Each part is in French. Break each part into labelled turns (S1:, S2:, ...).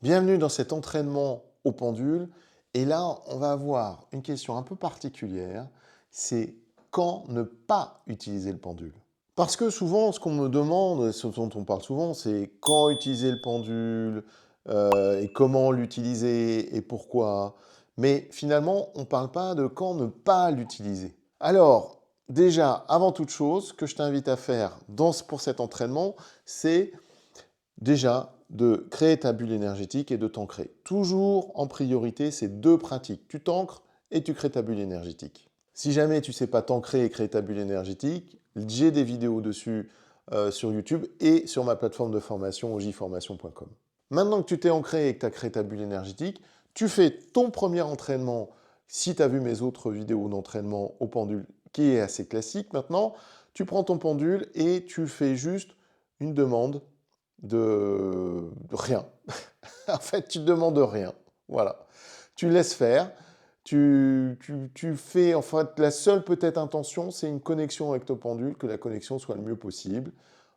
S1: Bienvenue dans cet entraînement au pendule. Et là, on va avoir une question un peu particulière, c'est quand ne pas utiliser le pendule? Parce que souvent, ce qu'on me demande, ce dont on parle souvent, c'est quand utiliser le pendule, et comment l'utiliser et pourquoi. Mais finalement, on ne parle pas de quand ne pas l'utiliser. Alors, déjà, avant toute chose, ce que je t'invite à faire pour cet entraînement, c'est déjà, de créer ta bulle énergétique et de t'ancrer. Toujours en priorité, ces deux pratiques. Tu t'ancres et tu crées ta bulle énergétique. Si jamais tu ne sais pas t'ancrer et créer ta bulle énergétique, j'ai des vidéos dessus sur YouTube et sur ma plateforme de formation ojformation.com. Maintenant que tu t'es ancré et que tu as créé ta bulle énergétique, tu fais ton premier entraînement, si tu as vu mes autres vidéos d'entraînement au pendule, qui est assez classique maintenant, tu prends ton pendule et tu fais juste une demande de rien. En fait, tu ne demandes rien. Voilà. Tu laisses faire. Tu fais, en fait, la seule peut-être intention, c'est une connexion avec ton pendule, que la connexion soit le mieux possible.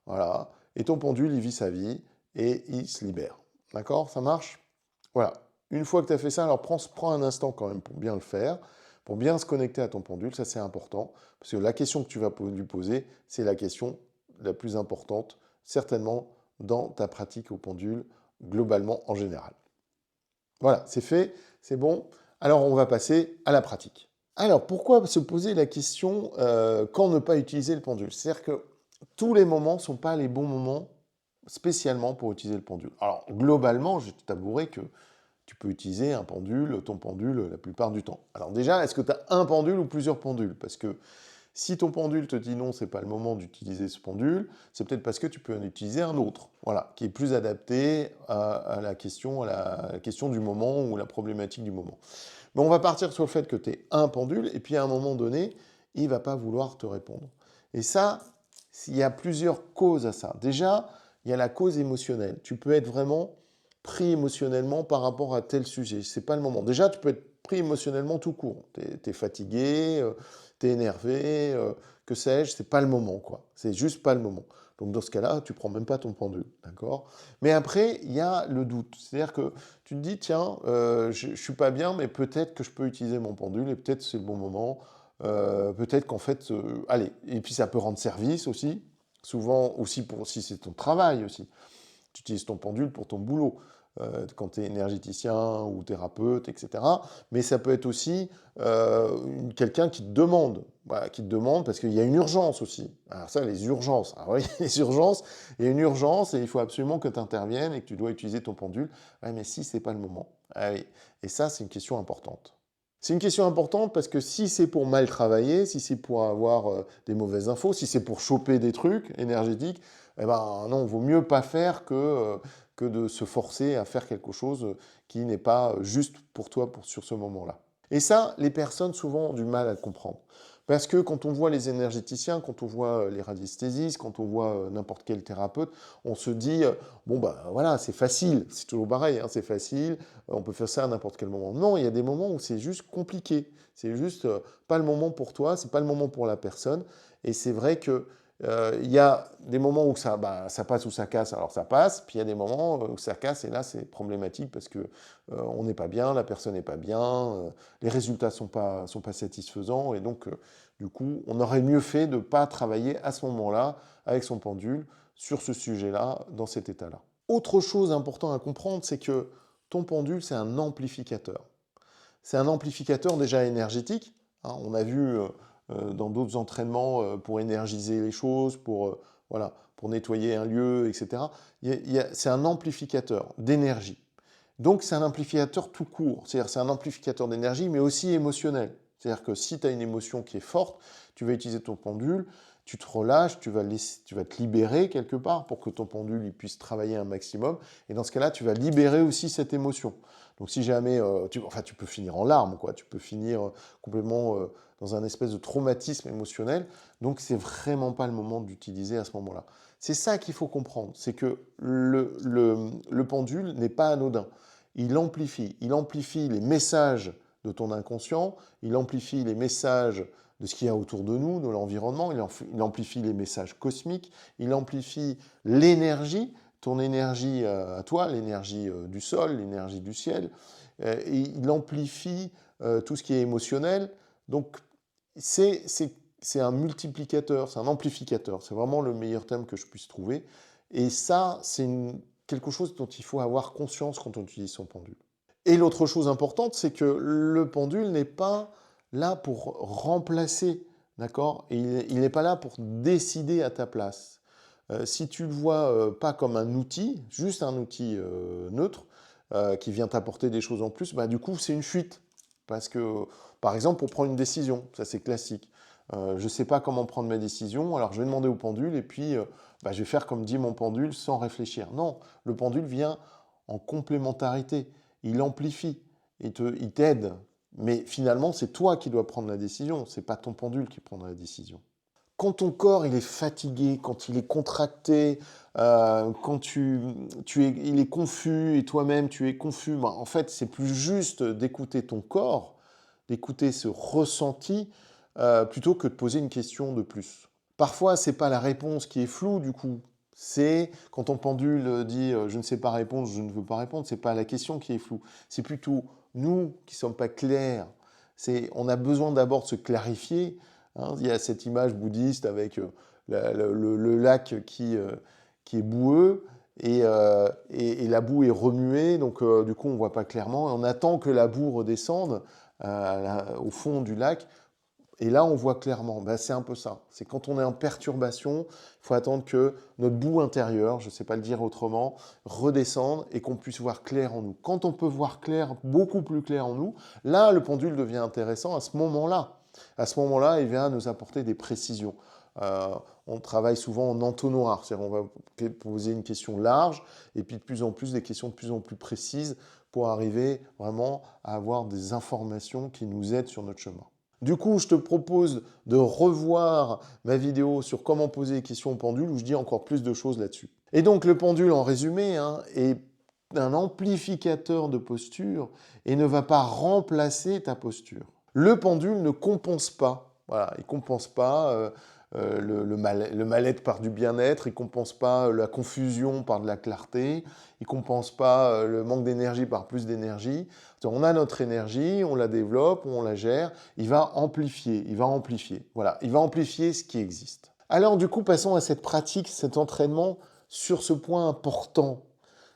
S1: Voilà. Et ton pendule, il vit sa vie et il se libère. D'accord? Ça marche? Voilà. Une fois que tu as fait ça, alors prends un instant quand même pour bien le faire, pour bien se connecter à ton pendule. Ça, c'est important. Parce que la question que tu vas lui poser, c'est la question la plus importante, certainement, dans ta pratique au pendule, globalement en général. Voilà, c'est fait, c'est bon. Alors, on va passer à la pratique. Alors, pourquoi se poser la question quand ne pas utiliser le pendule? C'est-à-dire que tous les moments ne sont pas les bons moments spécialement pour utiliser le pendule. Alors, globalement, je t'avouerai que tu peux utiliser un pendule, ton pendule, la plupart du temps. Alors déjà, est-ce que tu as un pendule ou plusieurs pendules? Parce que si ton pendule te dit non, c'est pas le moment d'utiliser ce pendule, c'est peut-être parce que tu peux en utiliser un autre, voilà, qui est plus adapté à la question du moment ou la problématique du moment. Mais on va partir sur le fait que tu es un pendule, et puis à un moment donné, il ne va pas vouloir te répondre. Et ça, il y a plusieurs causes à ça. Déjà, il y a la cause émotionnelle. Tu peux être vraiment pris émotionnellement par rapport à tel sujet. C'est pas le moment. Déjà, tu peux être pris émotionnellement tout court. Tu es fatigué, tu es énervé, que sais-je, c'est pas le moment, quoi. C'est juste pas le moment. Donc dans ce cas-là, tu prends même pas ton pendule, d'accord? Mais après, il y a le doute. C'est-à-dire que tu te dis, tiens, je ne suis pas bien, mais peut-être que je peux utiliser mon pendule et peut-être c'est le bon moment. Peut-être qu'en fait, allez, et puis ça peut rendre service aussi, souvent aussi si c'est ton travail aussi. Tu utilises ton pendule pour ton boulot, quand tu es énergéticien ou thérapeute, etc. Mais ça peut être aussi quelqu'un qui te demande, voilà, qui te demande parce qu'il y a une urgence aussi. Alors ça, les urgences. Alors oui, les urgences, il y a une urgence et il faut absolument que tu interviennes et que tu dois utiliser ton pendule. Ouais, mais si, c'est pas le moment. Ah oui. Et ça, c'est une question importante. C'est une question importante parce que si c'est pour mal travailler, si c'est pour avoir des mauvaises infos, si c'est pour choper des trucs énergétiques, eh ben non, vaut mieux pas faire que de se forcer à faire quelque chose qui n'est pas juste pour toi sur ce moment-là. Et ça, les personnes souvent ont du mal à le comprendre. Parce que quand on voit les énergéticiens, quand on voit les radiesthésistes, quand on voit n'importe quel thérapeute, on se dit, bon ben voilà, c'est facile, c'est toujours pareil, hein, c'est facile, on peut faire ça à n'importe quel moment. Non, il y a des moments où c'est juste compliqué, c'est juste pas le moment pour toi, c'est pas le moment pour la personne, et c'est vrai que il y a des moments où ça passe ou ça casse, alors ça passe, puis il y a des moments où ça casse, et là c'est problématique parce que on n'est pas bien, la personne n'est pas bien, les résultats sont pas satisfaisants, et donc du coup on aurait mieux fait de ne pas travailler à ce moment-là avec son pendule sur ce sujet-là, dans cet état-là. Autre chose importante à comprendre, c'est que ton pendule, c'est un amplificateur. C'est un amplificateur déjà énergétique, hein, on a vu dans d'autres entraînements pour énergiser les choses, voilà, pour nettoyer un lieu, etc. C'est un amplificateur d'énergie. Donc c'est un amplificateur tout court, c'est-à-dire c'est un amplificateur d'énergie, mais aussi émotionnel. C'est-à-dire que si tu as une émotion qui est forte, tu vas utiliser ton pendule, tu te relâches, tu vas te libérer quelque part pour que ton pendule il puisse travailler un maximum. Et dans ce cas-là, tu vas libérer aussi cette émotion. Donc si jamais, tu peux finir en larmes, quoi. Tu peux finir complètement dans un espèce de traumatisme émotionnel. Donc c'est vraiment pas le moment d'utiliser à ce moment-là. C'est ça qu'il faut comprendre, c'est que le pendule n'est pas anodin. Il amplifie les messages de ton inconscient, il amplifie les messages de ce qu'il y a autour de nous, de l'environnement, il amplifie les messages cosmiques, il amplifie l'énergie ton énergie à toi, l'énergie du sol, l'énergie du ciel, et il amplifie tout ce qui est émotionnel. Donc, c'est un multiplicateur, c'est un amplificateur. C'est vraiment le meilleur terme que je puisse trouver. Et ça, c'est quelque chose dont il faut avoir conscience quand on utilise son pendule. Et l'autre chose importante, c'est que le pendule n'est pas là pour remplacer, d'accord? Il n'est pas là pour décider à ta place. Si tu le vois pas comme un outil, juste un outil neutre, qui vient t'apporter des choses en plus, bah, du coup, c'est une fuite. Parce que, par exemple, pour prendre une décision, ça c'est classique. Je ne sais pas comment prendre ma décision, alors je vais demander au pendule et puis bah, je vais faire comme dit mon pendule sans réfléchir. Non, le pendule vient en complémentarité, il amplifie, il t'aide. Mais finalement, c'est toi qui dois prendre la décision, c'est pas ton pendule qui prendra la décision. Quand ton corps il est fatigué, quand il est contracté, quand il est confus et toi-même tu es confus, ben, en fait c'est plus juste d'écouter ton corps, d'écouter ce ressenti, plutôt que de poser une question de plus. Parfois c'est pas la réponse qui est floue du coup, c'est quand ton pendule dit je ne sais pas répondre, je ne veux pas répondre, c'est pas la question qui est floue, c'est plutôt nous qui sommes pas clairs. On a besoin d'abord de se clarifier. Hein, il y a cette image bouddhiste avec le lac qui est boueux et la boue est remuée, donc du coup on ne voit pas clairement. Et on attend que la boue redescende au fond du lac. Et là, on voit clairement, ben, c'est un peu ça. C'est quand on est en perturbation, il faut attendre que notre boue intérieure, je ne sais pas le dire autrement, redescende et qu'on puisse voir clair en nous. Quand on peut voir clair, beaucoup plus clair en nous, là, le pendule devient intéressant à ce moment-là. À ce moment-là, il vient nous apporter des précisions. On travaille souvent en entonnoir, c'est-à-dire on va poser une question large et puis de plus en plus des questions de plus en plus précises pour arriver vraiment à avoir des informations qui nous aident sur notre chemin. Du coup, je te propose de revoir ma vidéo sur comment poser des questions au pendule où je dis encore plus de choses là-dessus. Et donc le pendule, en résumé, hein, est un amplificateur de posture et ne va pas remplacer ta posture. Le pendule ne compense pas. Voilà, il ne compense pas le mal-être par du bien-être, il ne compense pas la confusion par de la clarté, il ne compense pas le manque d'énergie par plus d'énergie. On a notre énergie, on la développe, on la gère, il va amplifier, Voilà, il va amplifier ce qui existe. Alors du coup, passons à cette pratique, cet entraînement sur ce point important.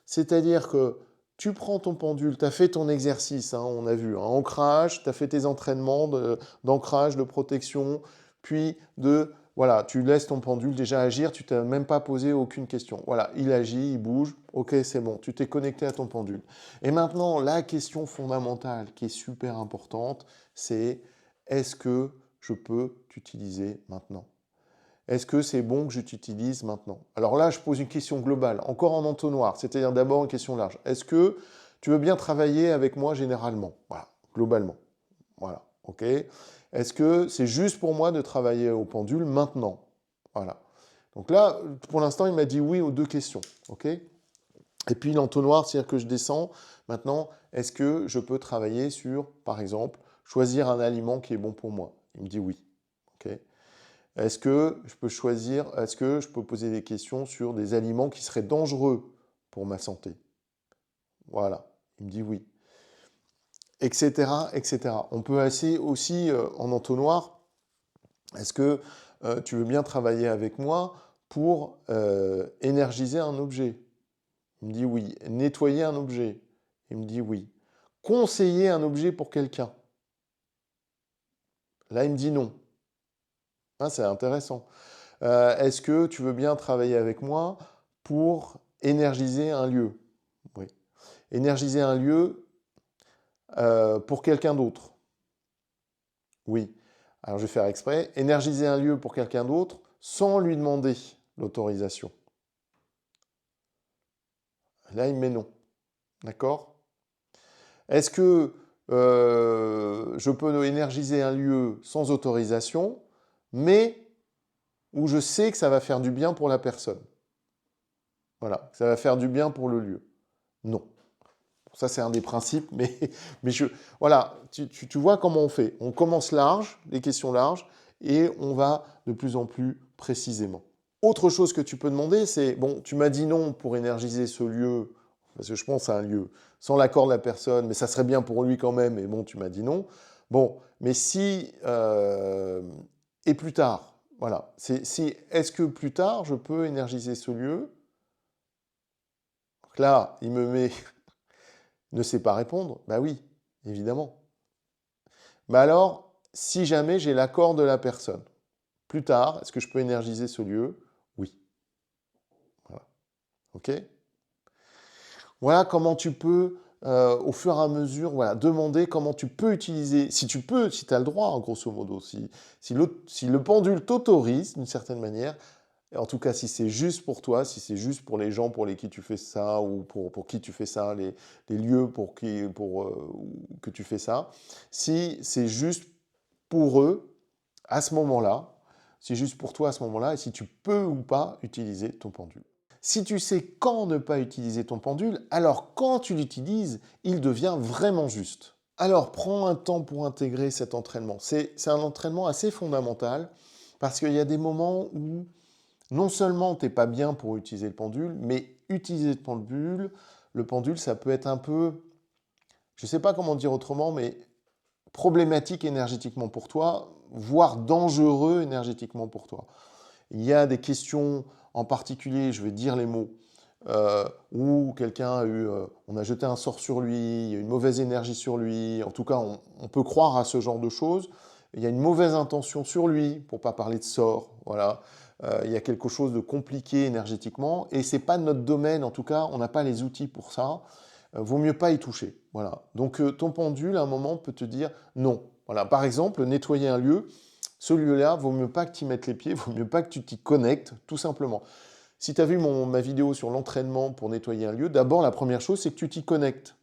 S1: C'est-à-dire que tu prends ton pendule, tu as fait ton exercice, hein, on a vu, hein, ancrage, tu as fait tes entraînements d'ancrage, de protection, puis voilà, tu laisses ton pendule déjà agir, tu t'as même pas posé aucune question. Voilà, il agit, il bouge, ok, c'est bon, tu t'es connecté à ton pendule. Et maintenant, la question fondamentale qui est super importante, c'est est-ce que je peux t'utiliser maintenant? Est-ce que c'est bon que je t'utilise maintenant? Alors là, je pose une question globale, encore en entonnoir, c'est-à-dire d'abord une question large. Est-ce que tu veux bien travailler avec moi généralement? Voilà, globalement. Voilà, ok. Est-ce que c'est juste pour moi de travailler au pendule maintenant? Voilà. Donc là, pour l'instant, il m'a dit oui aux deux questions, ok. Et puis l'entonnoir, c'est-à-dire que je descends. Maintenant, est-ce que je peux travailler sur, par exemple, choisir un aliment qui est bon pour moi? Il me dit oui, ok. Est-ce que je peux choisir, est-ce que je peux poser des questions sur des aliments qui seraient dangereux pour ma santé? Voilà, il me dit oui, etc., etc. On peut aussi en entonnoir, est-ce que tu veux bien travailler avec moi pour énergiser un objet? Il me dit oui. Nettoyer un objet? Il me dit oui. Conseiller un objet pour quelqu'un? Là, il me dit non. Ah, c'est intéressant. Est-ce que tu veux bien travailler avec moi pour énergiser un lieu? Oui. Énergiser un lieu pour quelqu'un d'autre? Oui. Alors je vais faire exprès. Énergiser un lieu pour quelqu'un d'autre sans lui demander l'autorisation. Là, il met non. D'accord? Est-ce que je peux énergiser un lieu sans autorisation, mais où je sais que ça va faire du bien pour la personne? Voilà, ça va faire du bien pour le lieu. Non. Ça, c'est un des principes, mais voilà, tu vois comment on fait. On commence large, des questions larges, et on va de plus en plus précisément. Autre chose que tu peux demander, c'est, bon, tu m'as dit non pour énergiser ce lieu, parce que je pense à un lieu, sans l'accord de la personne, mais ça serait bien pour lui quand même, mais bon, tu m'as dit non. Bon, mais si, et plus tard, voilà, est-ce que plus tard, je peux énergiser ce lieu? Donc là, il me met, ne sait pas répondre, bah oui, évidemment. Mais alors, si jamais j'ai l'accord de la personne, plus tard, est-ce que je peux énergiser ce lieu? Oui. Voilà. OK? Voilà comment tu peux, au fur et à mesure, voilà, demander comment tu peux utiliser, si tu peux, si tu as le droit, hein, grosso modo, si le pendule t'autorise d'une certaine manière, et en tout cas si c'est juste pour toi, si c'est juste pour les gens pour lesquels tu fais ça, ou pour qui tu fais ça, les lieux que tu fais ça, si c'est juste pour eux, à ce moment-là, c'est juste pour toi à ce moment-là, et si tu peux ou pas utiliser ton pendule. Si tu sais quand ne pas utiliser ton pendule, alors quand tu l'utilises, il devient vraiment juste. Alors prends un temps pour intégrer cet entraînement. C'est un entraînement assez fondamental parce qu'il y a des moments où non seulement tu n'es pas bien pour utiliser le pendule, mais utiliser le pendule, ça peut être un peu, je ne sais pas comment dire autrement, mais problématique énergétiquement pour toi, voire dangereux énergétiquement pour toi. Il y a des questions en particulier, je vais dire les mots, où quelqu'un a eu, on a jeté un sort sur lui, il y a une mauvaise énergie sur lui, en tout cas on peut croire à ce genre de choses, il y a une mauvaise intention sur lui, pour ne pas parler de sort, voilà. Il y a quelque chose de compliqué énergétiquement, et ce n'est pas notre domaine, en tout cas on n'a pas les outils pour ça, vaut mieux pas y toucher, voilà. Donc ton pendule à un moment peut te dire non. Voilà. Par exemple, nettoyer un lieu, ce lieu-là, vaut mieux pas que tu y mettes les pieds, vaut mieux pas que tu t'y connectes, tout simplement. Si tu as vu ma vidéo sur l'entraînement pour nettoyer un lieu, d'abord, la première chose, c'est que tu t'y connectes.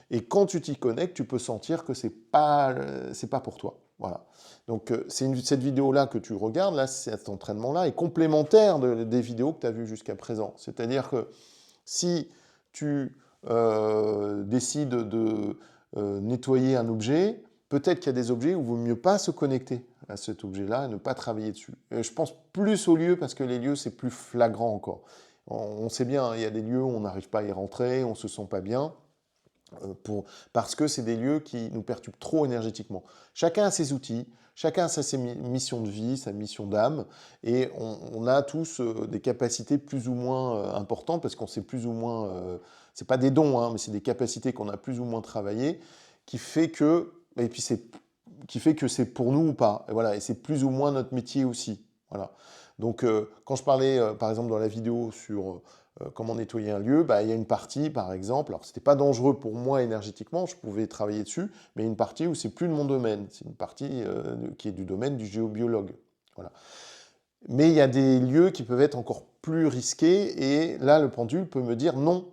S1: Et quand tu t'y connectes, tu peux sentir que c'est pas pour toi. Voilà. Donc, cette vidéo-là que tu regardes, là, cet entraînement-là, est complémentaire des vidéos que tu as vues jusqu'à présent. C'est-à-dire que si tu décides de nettoyer un objet, peut-être qu'il y a des objets où il vaut mieux pas se connecter à cet objet-là et ne pas travailler dessus. Je pense plus aux lieux parce que les lieux, c'est plus flagrant encore. On sait bien, hein, il y a des lieux où on n'arrive pas à y rentrer, on ne se sent pas bien, parce que c'est des lieux qui nous perturbent trop énergétiquement. Chacun a ses outils, chacun a ses missions de vie, sa mission d'âme, et on a tous des capacités plus ou moins importantes, parce qu'on sait plus ou moins, c'est pas des dons, hein, mais c'est des capacités qu'on a plus ou moins travaillées, qui fait que, et puis qui fait que c'est pour nous ou pas, et voilà, et c'est plus ou moins notre métier aussi, voilà. Donc quand je parlais, par exemple, dans la vidéo sur comment nettoyer un lieu, bah, il y a une partie, par exemple, alors c'était pas dangereux pour moi énergétiquement, je pouvais travailler dessus, mais il y a une partie où c'est plus de mon domaine, c'est une partie qui est du domaine du géobiologue. Voilà. Mais il y a des lieux qui peuvent être encore plus risqués, et là, le pendule peut me dire non,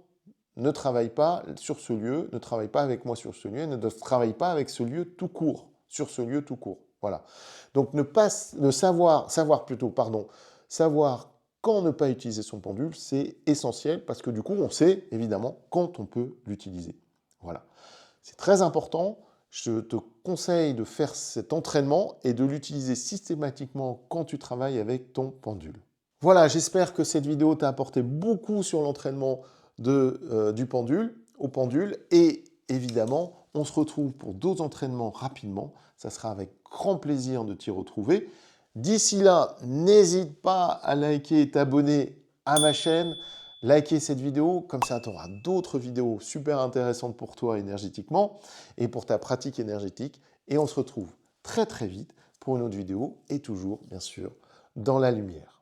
S1: ne travaille pas sur ce lieu, ne travaille pas avec moi sur ce lieu, ne travaille pas avec ce lieu tout court, sur ce lieu tout court. Voilà. Donc savoir plutôt, pardon, savoir quand ne pas utiliser son pendule, c'est essentiel parce que du coup, on sait évidemment quand on peut l'utiliser. Voilà. C'est très important. Je te conseille de faire cet entraînement et de l'utiliser systématiquement quand tu travailles avec ton pendule. Voilà, j'espère que cette vidéo t'a apporté beaucoup sur l'entraînement du pendule, au pendule. Et évidemment, on se retrouve pour d'autres entraînements rapidement. Ça sera avec grand plaisir de t'y retrouver. D'ici là, n'hésite pas à liker et t'abonner à ma chaîne. Liker cette vidéo, comme ça tu auras d'autres vidéos super intéressantes pour toi énergétiquement et pour ta pratique énergétique. Et on se retrouve très très vite pour une autre vidéo et toujours, bien sûr, dans la lumière.